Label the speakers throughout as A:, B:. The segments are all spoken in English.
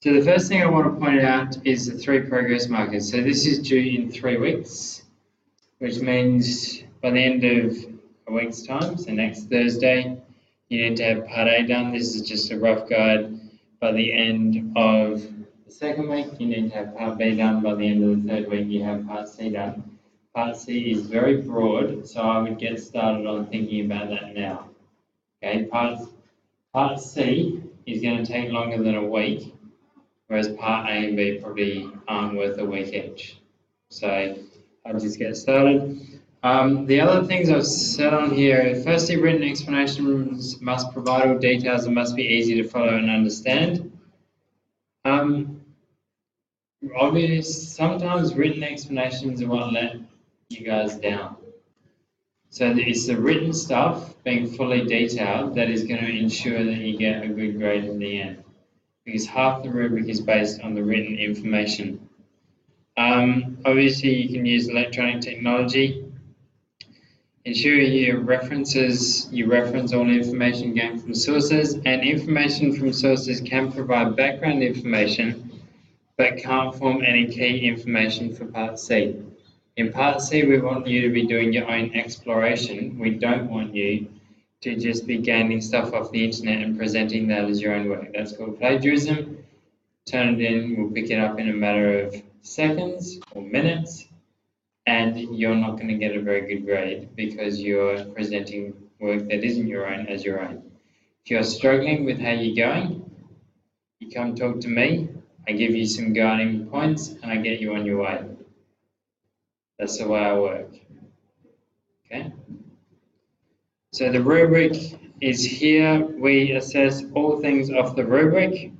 A: So the first thing I want to point out is the 3 progress markers. So this is due in 3 weeks, which means by the end of a week's time, so next Thursday, you need to have Part A done. This is just a rough guide. By the end of the 2nd week, you need to have Part B done. By the end of the 3rd week, you have Part C done. Part C is very broad, so I would get started on thinking about that now. Okay, Part C is going to take longer than a week, whereas Part A and B probably aren't worth a week each. So I'll just get started. The other things I've said on here, firstly, written explanations must provide all details and must be easy to follow and understand. Obviously, sometimes written explanations are what let you guys down. So it's the written stuff being fully detailed that is going to ensure that you get a good grade in the end, because half the rubric is based on the written information. Obviously, you can use electronic technology. Ensure you reference all information gained from sources, and information from sources can provide background information but can't form any key information for Part C. In Part C, we want you to be doing your own exploration. We don't want you to just be gaining stuff off the internet and presenting that as your own work. That's called plagiarism. Turn it in, we'll pick it up in a matter of seconds or minutes, and you're not going to get a very good grade because you're presenting work that isn't your own as your own. If you're struggling with how you're going, you come talk to me, I give you some guiding points, and I get you on your way. That's the way I work. Okay? So the rubric is here. We assess all things off the rubric.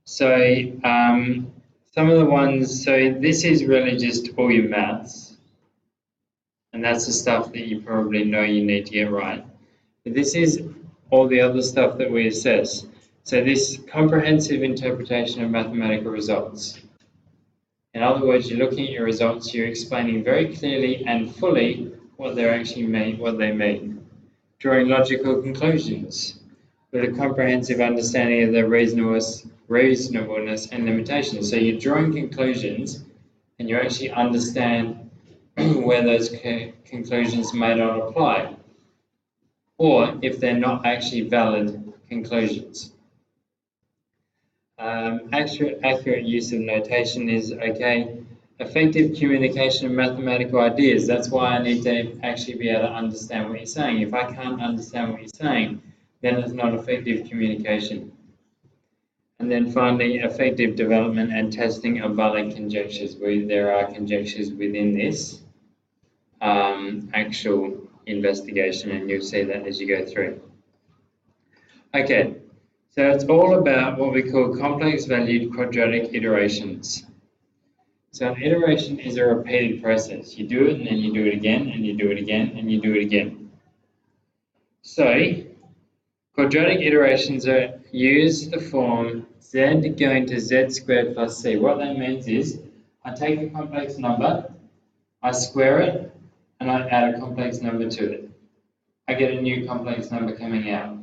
A: So some of the ones, so this is really just all your maths, and that's the stuff that you probably know you need to get right. But this is all the other stuff that we assess. So this comprehensive interpretation of mathematical results. In other words, you're looking at your results, you're explaining very clearly and fully what they actually mean, what they mean. Drawing logical conclusions with a comprehensive understanding of their reasonableness and limitations. So you're drawing conclusions and you actually understand where those conclusions may not apply, or if they're not actually valid conclusions. Accurate use of notation is okay. Effective communication of mathematical ideas. That's why I need to actually be able to understand what you're saying. If I can't understand what you're saying, then it's not effective communication. And then finally, effective development and testing of valid conjectures. There are conjectures within this actual investigation, and you'll see that as you go through. Okay, so it's all about what we call complex valued quadratic iterations. So an iteration is a repeated process. You do it and then you do it again and you do it again and you do it again. So quadratic iterations use the form z going to z squared plus c. What that means is I take a complex number, I square it, and I add a complex number to it. I get a new complex number coming out.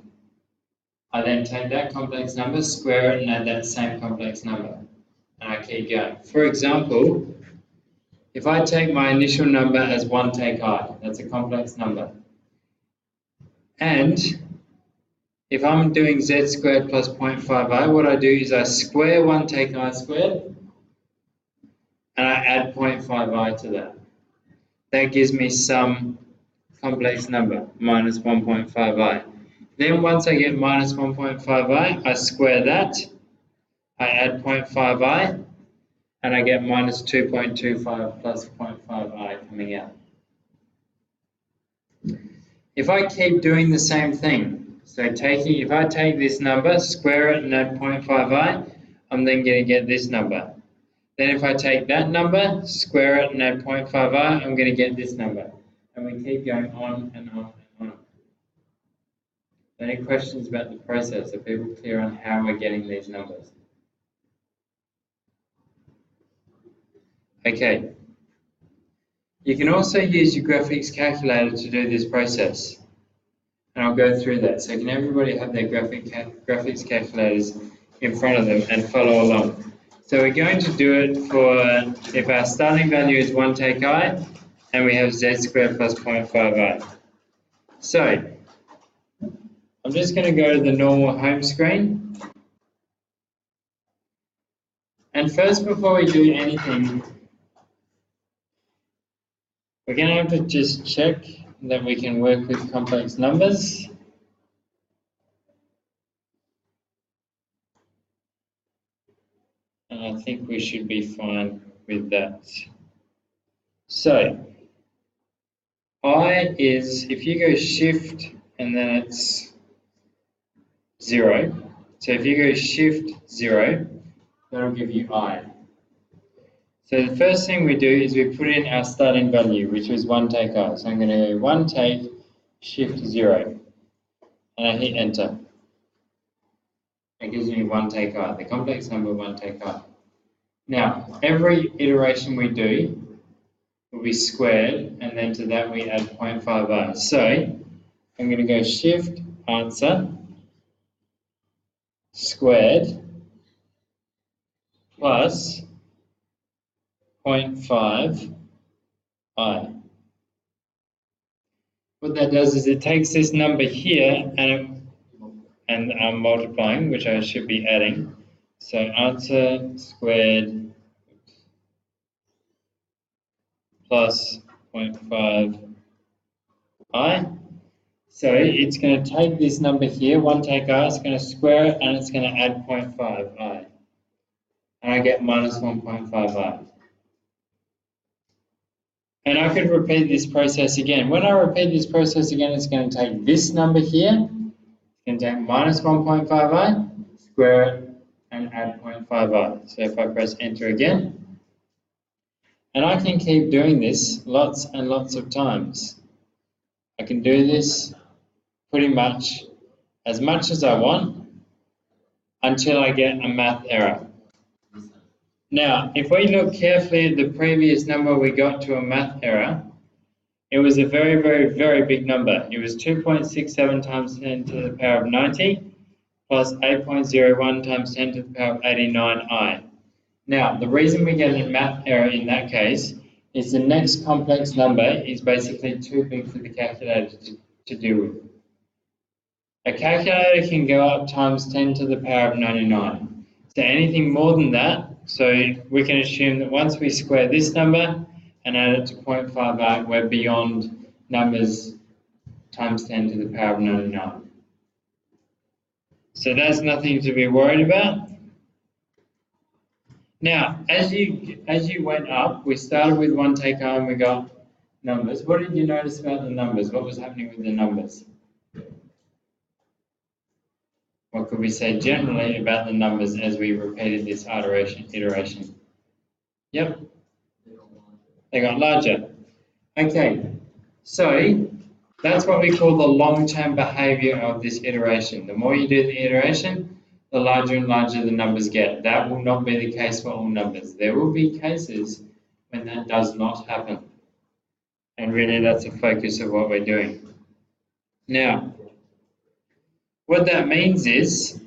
A: I then take that complex number, square it, and add that same complex number. And I keep going. For example, if I take my initial number as 1 take I, that's a complex number. And if I'm doing z squared plus 0.5i, what I do is I square 1 take I squared, and I add 0.5i to that. That gives me some complex number, minus 1.5i. Then once I get minus 1.5i, I square that, I add 0.5i, and I get minus 2.25 plus 0.5i coming out. If I keep doing the same thing, so if I take this number, square it and add 0.5i, I'm then going to get this number. Then if I take that number, square it and add 0.5i, I'm going to get this number. And we keep going on and on and on. Any questions about the process? Are people clear on how we're getting these numbers? Okay. You can also use your graphics calculator to do this process. And I'll go through that. So can everybody have their graphics calculators in front of them and follow along. So we're going to do it for if our starting value is 1 take I and we have z squared plus 0.5i. So I'm just going to go to the normal home screen. And first, before we do anything, we're going to have to just check that we can work with complex numbers. And I think we should be fine with that. So, I is, if you go shift and then it's 0. So if you go shift 0, that'll give you I. So the first thing we do is we put in our starting value, which was 1 take I. So I'm going to go 1 take, shift 0. And I hit enter. It gives me 1 take I, the complex number 1 take I. Now, every iteration we do will be squared, and then to that we add 0.5i. So I'm going to go shift answer squared plus 0.5i. What that does is it takes this number here and I'm multiplying, which I should be adding. So answer squared plus 0.5i. So it's going to take this number here, 1 take I, it's going to square it, and it's going to add 0.5i. And I get minus 1.5i. And I could repeat this process again. When I repeat this process again, it's going to take this number here, it's going to take minus 1.5i, square it, and add 0.5i. So if I press enter again, and I can keep doing this lots and lots of times. I can do this pretty much as I want until I get a math error. Now, if we look carefully at the previous number we got to a math error, it was a very, very, very big number. It was 2.67 times 10 to the power of 90 plus 8.01 times 10 to the power of 89i. Now, the reason we get a math error in that case is the next complex number is basically too big for the calculator to deal with. A calculator can go up times 10 to the power of 99. So anything more than that, so we can assume that once we square this number and add it to 0.58, we're beyond numbers times 10 to the power of 99. So that's nothing to be worried about. Now, as you went up, we started with 1 take I and we got numbers. What did you notice about the numbers? What was happening with the numbers? What could we say generally about the numbers as we repeated this iteration? Yep. They got larger. Okay, so that's what we call the long-term behavior of this iteration. The more you do the iteration, the larger and larger the numbers get. That will not be the case for all numbers. There will be cases when that does not happen. And really that's the focus of what we're doing. Now, what that means is,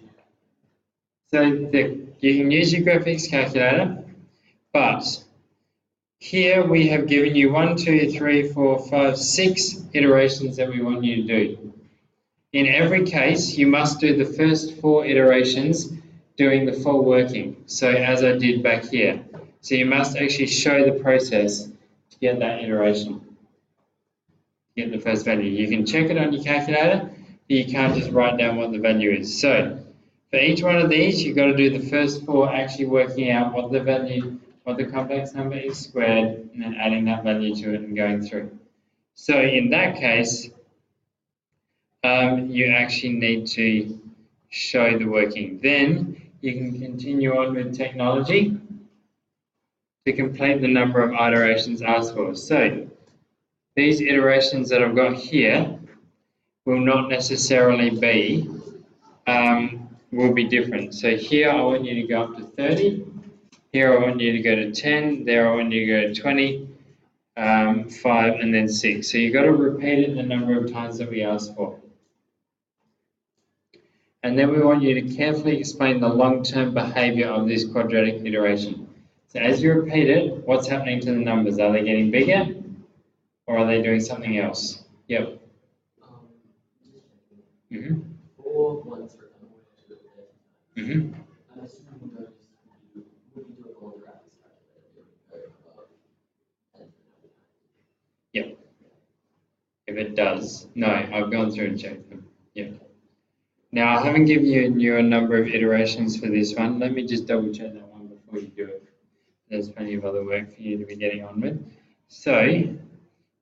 A: so you can use your graphics calculator, but here we have given you 1, 2, 3, 4, 5, 6 iterations that we want you to do. In every case, you must do the first 4 iterations doing the full working. So as I did back here. So you must actually show the process to get that iteration, to get the first value. You can check it on your calculator, but you can't just write down what the value is. So for each one of these, you've got to do the first 4 actually working out what the value, what the complex number is squared, and then adding that value to it and going through. So in that case, you actually need to show the working. Then you can continue on with technology to complete the number of iterations asked for. So these iterations that I've got here will not necessarily be, will be different. So here I want you to go up to 30. Here I want you to go to 10. There I want you to go to 20, 5, and then 6. So you've got to repeat it the number of times that we asked for. And then we want you to carefully explain the long-term behavior of this quadratic iteration. So as you repeat it, what's happening to the numbers? Are they getting bigger or are they doing something else? Yep. Mm-hmm. Mm-hmm. Yep. If it does. No, I've gone through and checked them. Yep. Now, I haven't given you a number of iterations for this one. Let me just double check that one before you do it. There's plenty of other work for you to be getting on with. So,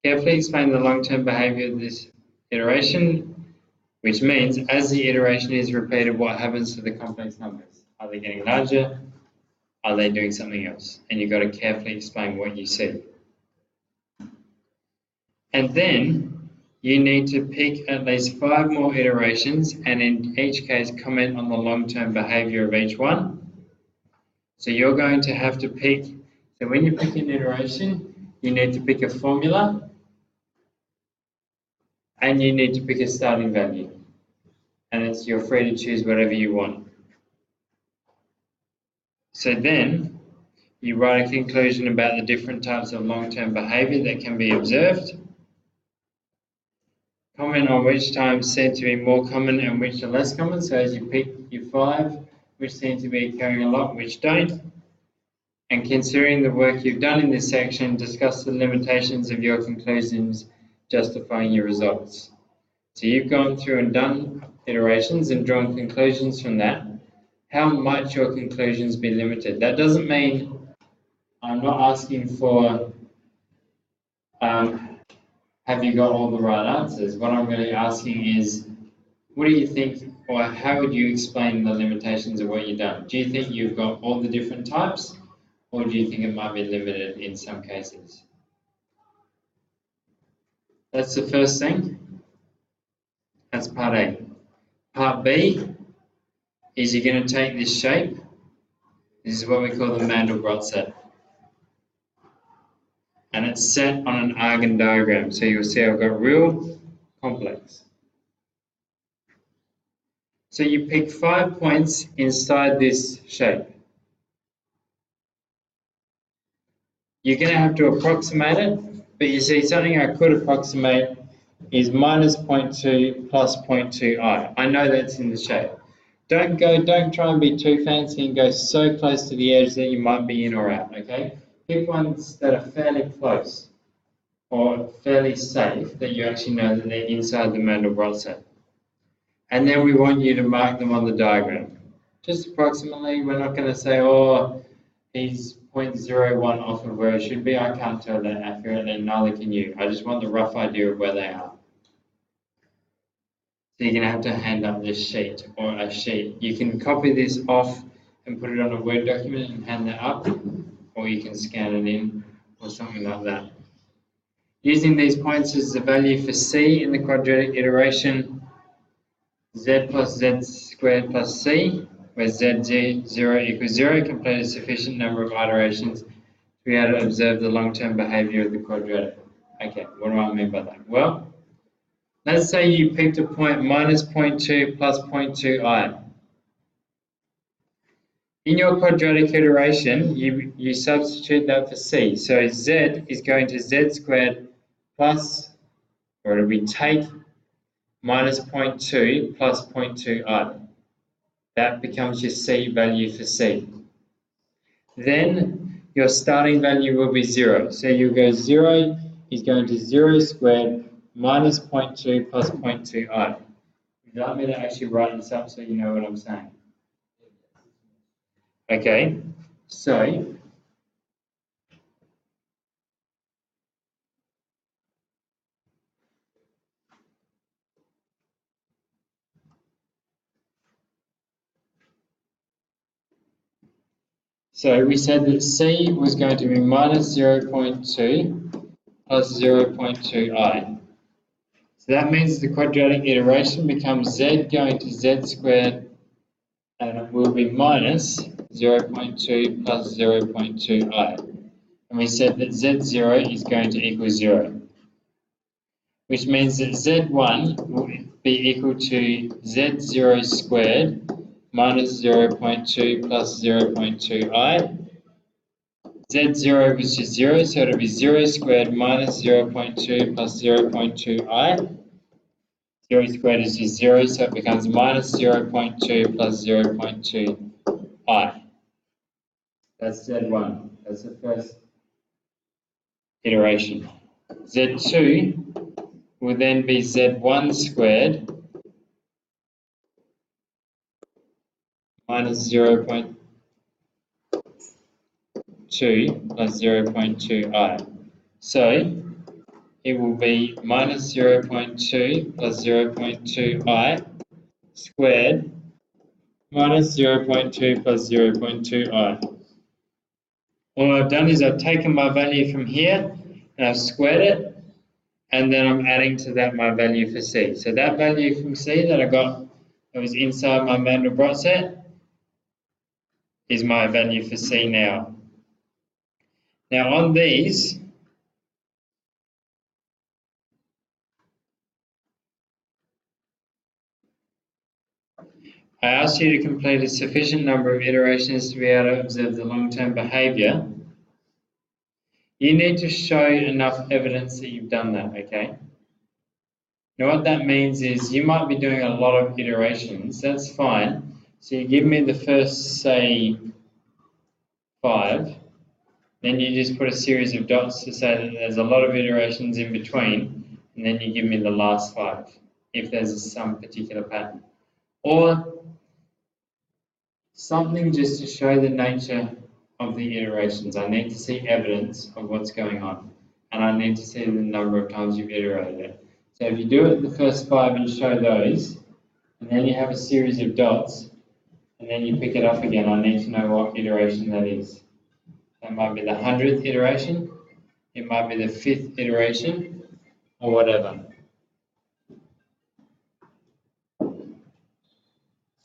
A: carefully explain the long-term behavior of this iteration, which means as the iteration is repeated, what happens to the complex numbers? Are they getting larger? Are they doing something else? And you've got to carefully explain what you see. And then you need to pick at least 5 more iterations and in each case comment on the long-term behavior of each one. So you're going to have to pick, so when you pick an iteration, you need to pick a formula and you need to pick a starting value. And you're free to choose whatever you want. So then you write a conclusion about the different types of long-term behavior that can be observed. Comment on which types seem to be more common and which are less common. So as you pick your 5, which seem to be occurring a lot, which don't. And considering the work you've done in this section, discuss the limitations of your conclusions justifying your results. So you've gone through and done iterations and drawn conclusions from that. How might your conclusions be limited? That doesn't mean I'm not asking for have you got all the right answers. What I'm really asking is, what do you think, or how would you explain the limitations of what you've done? Do you think you've got all the different types, or do you think it might be limited in some cases? That's the first thing. That's part A. Part B is you're going to take this shape. This is what we call the Mandelbrot set. And it's set on an Argand diagram. So you'll see I've got real, complex. So you pick 5 points inside this shape. You're going to have to approximate it, but you see something I could approximate is minus 0.2 plus 0.2i. I know that's in the shape. Don't try and be too fancy and go so close to the edge that you might be in or out, okay? Pick ones that are fairly close or fairly safe that you actually know that they're inside the Mandelbrot set. And then we want you to mark them on the diagram. Just approximately, we're not going to say, oh, he's 0.01 off of where it should be. I can't tell that accurately, and neither can you. I just want the rough idea of where they are. So you're going to have to hand up this sheet or a sheet. You can copy this off and put it on a Word document and hand that up, or you can scan it in or something like that. Using these points as the value for C in the quadratic iteration, Z plus Z squared plus C, where Z0 equals 0, complete a sufficient number of iterations to be able to observe the long-term behavior of the quadratic. Okay, what do I mean by that? Well, let's say you picked a point minus 0.2 plus 0.2i. In your quadratic iteration, you substitute that for C. So Z is going to Z squared plus, or it'll be take minus 0.2 plus 0.2i. That becomes your C value for C. Then your starting value will be 0. So you'll go 0 is going to 0 squared minus 0.2 plus 0.2i. Would you like me to actually write this up so you know what I'm saying? Okay, so we said that C was going to be minus 0.2 plus 0.2i. So that means the quadratic iteration becomes Z going to Z squared, and it will be minus 0.2 plus 0.2i. And we said that Z0 is going to equal 0, which means that Z1 be equal to z0 squared minus 0.2 plus 0.2i. Z0 was just 0, so it'll be 0 squared minus 0.2 plus 0.2i. 0 squared is just 0, so it becomes minus 0.2 plus 0.2i. That's Z1. That's the first iteration. Z2 will then be Z1 squared minus 0.2 plus 0.2i. So it will be minus 0.2 plus 0.2i squared minus 0.2 plus 0.2i. All I've done is I've taken my value from here and I've squared it, and then I'm adding to that my value for C. So that value from C that I got that was inside my Mandelbrot set is my value for C now. Now on these, I asked you to complete a sufficient number of iterations to be able to observe the long-term behavior. You need to show enough evidence that you've done that, okay? Now what that means is you might be doing a lot of iterations, that's fine. So you give me the first, say, 5, then you just put a series of dots to say that there's a lot of iterations in between, and then you give me the last 5, if there's some particular pattern. Or something just to show the nature of the iterations. I need to see evidence of what's going on, and I need to see the number of times you've iterated it. So if you do it the first 5 and show those, and then you have a series of dots, and then you pick it up again, I need to know what iteration that is. That might be the 100th iteration, it might be the 5th iteration, or whatever.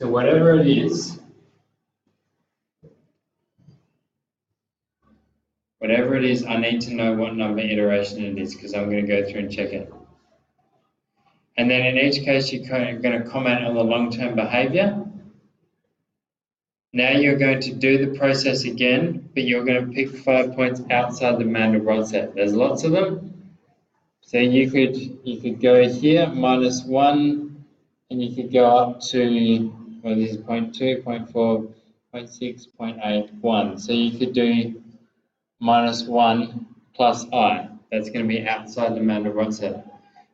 A: So whatever it is, I need to know what number iteration it is because I'm going to go through and check it. And then in each case, you're going to comment on the long-term behavior. Now you're going to do the process again, but you're going to pick 5 points outside the Mandelbrot set. There's lots of them. So you could go here, minus 1, and you could go up to, well, this is 0.2, 0.4, 0.6, 0.8, 1. So you could do minus 1 plus I. That's going to be outside the Mandelbrot set.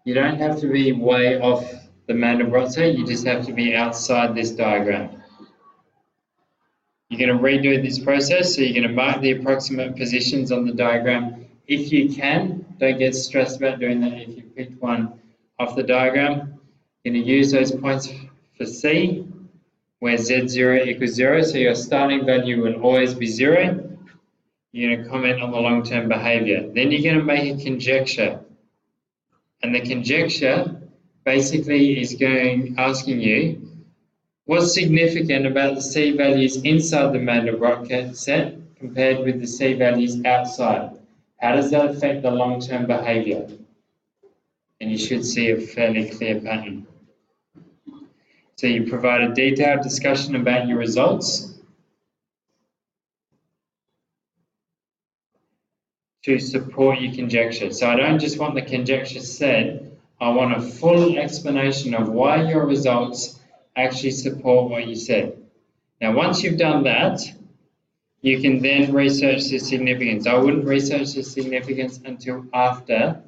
A: You don't have to be way off the Mandelbrot set, you just have to be outside this diagram. You're going to redo this process, so you're going to mark the approximate positions on the diagram if you can. Don't get stressed about doing that if you picked one off the diagram. You're going to use those points for C, where Z0 equals 0, so your starting value will always be 0. You're going to comment on the long-term behavior. Then you're going to make a conjecture. And the conjecture basically is asking you, what's significant about the C values inside the Mandelbrot set compared with the C values outside? How does that affect the long-term behavior? And you should see a fairly clear pattern. So you provide a detailed discussion about your results to support your conjecture. So I don't just want the conjecture said, I want a full explanation of why your results actually support what you said. Now once you've done that, you can then research the significance. I wouldn't research the significance until after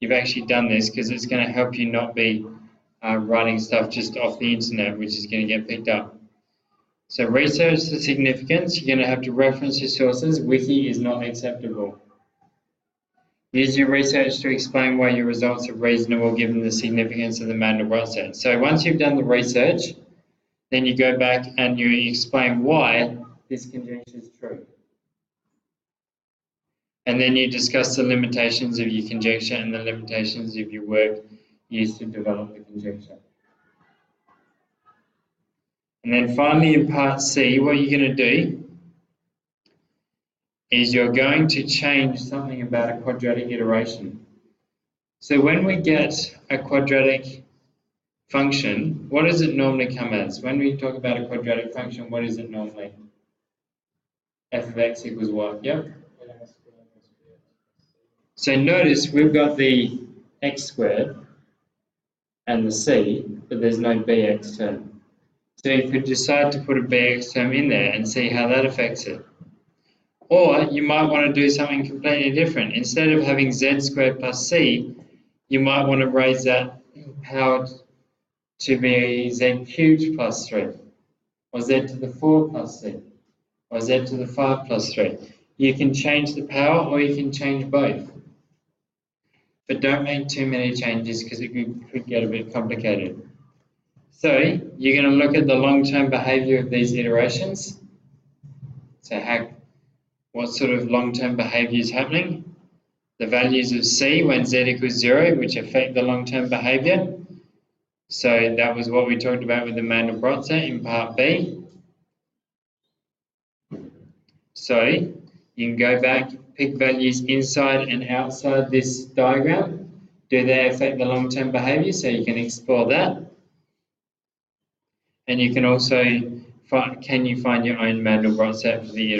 A: you've actually done this, because it's going to help you not be writing stuff just off the internet, which is going to get picked up. So research the significance. You're going to have to reference your sources. Wiki is not acceptable. Use your research to explain why your results are reasonable given the significance of the Mandelbrot set. So once you've done the research, then you go back and you explain why this conjecture is true. And then you discuss the limitations of your conjecture and the limitations of your work used to develop the conjecture. And then finally in part C, what you're going to do is you're going to change something about a quadratic iteration. So when we get a quadratic function, what does it normally come as? When we talk about a quadratic function, what is it normally? F of x equals what? Yep. So notice we've got the x squared and the c, but there's no bx term. So you could decide to put a bx term in there and see how that affects it. Or you might want to do something completely different. Instead of having z squared plus c, you might want to raise that power to be z cubed plus 3, or z to the 4 plus c, or z to the 5 plus 3. You can change the power or you can change both. But don't make too many changes because it could get a bit complicated. So you're going to look at the long-term behavior of these iterations. So what sort of long-term behavior is happening? The values of c when z equals 0, which affect the long-term behavior. So that was what we talked about with the Mandelbrot set in part B. So you can go back, pick values inside and outside this diagram. Do they affect the long-term behavior? So you can explore that. And you can also can you find your own Mandelbrot set for the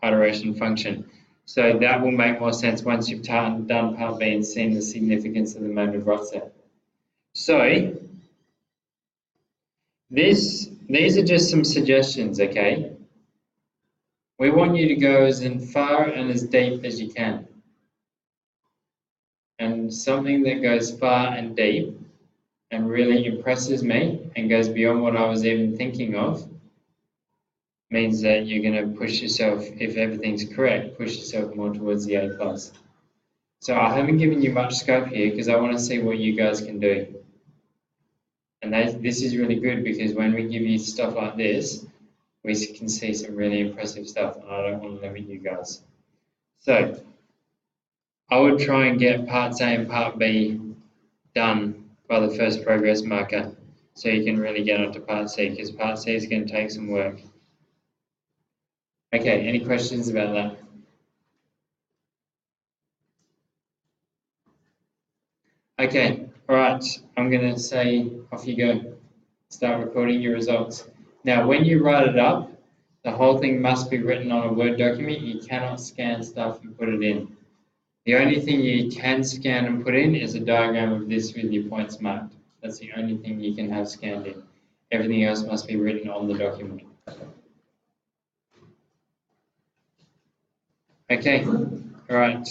A: iteration function? So that will make more sense once you've done part B and seen the significance of the Mandelbrot set. So these are just some suggestions, okay? We want you to go as far and as deep as you can. And something that goes far and deep and really impresses me and goes beyond what I was even thinking of means that you're going to push yourself, if everything's correct, push yourself more towards the A+. So I haven't given you much scope here because I want to see what you guys can do. And this is really good because when we give you stuff like this, we can see some really impressive stuff, and I don't want to limit you guys. So I would try and get parts A and part B done by the first progress marker so you can really get onto part C, because part C is going to take some work. Okay, any questions about that? Okay, all right, I'm going to say off you go. Start recording your results. Now, when you write it up, the whole thing must be written on a Word document. You cannot scan stuff and put it in. The only thing you can scan and put in is a diagram of this with your points marked. That's the only thing you can have scanned in. Everything else must be written on the document. Okay, all right.